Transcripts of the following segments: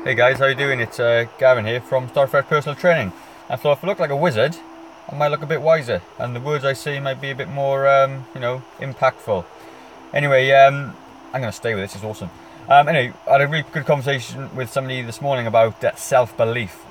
Hey guys, how you doing? It's Gavin here from Afresh Personal Training. I thought if I look like a wizard, I might look a bit wiser, and the words I say might be a bit more, impactful. Anyway, I'm going to stay with this. It's awesome. Anyway, I had a really good conversation with somebody this morning about self-belief,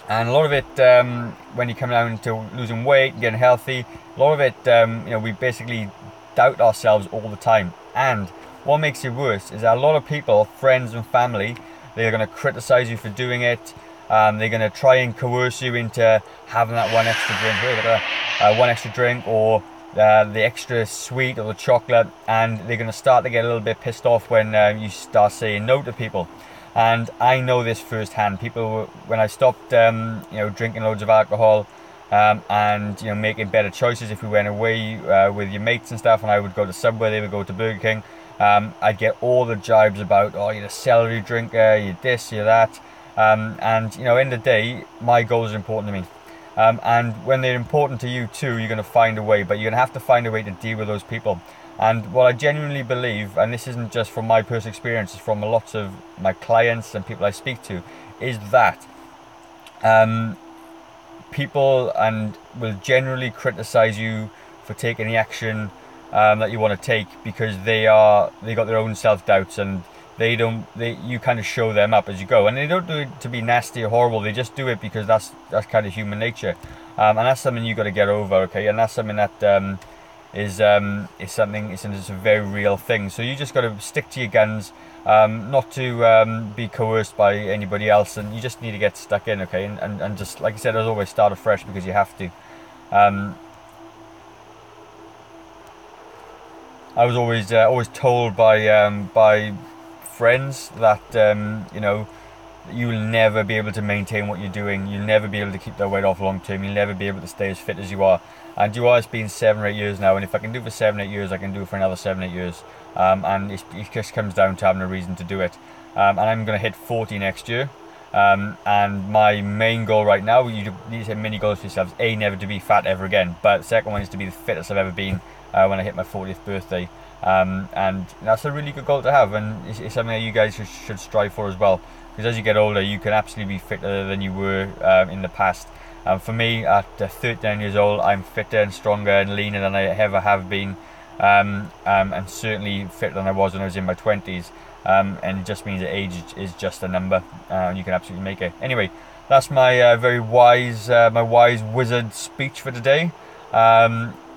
and a lot of it, when you come down to losing weight, getting healthy, a lot of it, we basically doubt ourselves all the time. And what makes it worse is that a lot of people, friends and family, they're going to criticize you for doing it. They're going to try and coerce you into having that one extra drink, one extra drink, or the extra sweet or the chocolate, and they're going to start to get a little bit pissed off when you start saying no to people. And I know this firsthand. People, when I stopped, drinking loads of alcohol, and making better choices. If we went away with your mates and stuff, and I would go to Subway, they would go to Burger King. I'd get all the jibes about, oh, you're a celery drinker, you're this, you're that. And end of the day, my goals are important to me. And when they're important to you too, you're going to find a way, but you're going to have to find a way to deal with those people. And what I genuinely believe, and this isn't just from my personal experience, it's from lots of my clients and people I speak to, is that people will generally criticize you for taking the action that you want to take, because they got their own self-doubts, and you kind of show them up as you go, and they don't do it to be nasty or horrible. They just do it because that's kind of human nature, and that's something you got to get over, okay? And that's something that is it's a very real thing. So you just got to stick to your guns, not to be coerced by anybody else, and you just need to get stuck in, okay? And just like I said, as always, start afresh, because you have to. I was always told by friends that you will never be able to maintain what you're doing. You'll never be able to keep that weight off long term. You'll never be able to stay as fit as you are. And it's been 7 or 8 years now, and if I can do it for 7 or 8 years, I can do it for another 7 or 8 years. And it just comes down to having a reason to do it. And I'm going to hit 40 next year. And my main goal right now, you need to set mini goals for yourselves. A, never to be fat ever again. But the second one is to be the fittest I've ever been when I hit my 40th birthday. And that's a really good goal to have, and it's something that you guys should strive for as well. Because as you get older, you can absolutely be fitter than you were in the past. For me, at 39 years old, I'm fitter and stronger and leaner than I ever have been, and certainly fitter than I was when I was in my 20s. And it just means that age is just a number, and you can absolutely make it. Anyway, that's my very wise, my wise wizard speech for today.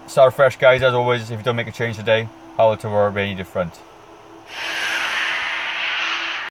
Start fresh, guys. As always, if you don't make a change today, how will tomorrow be any different?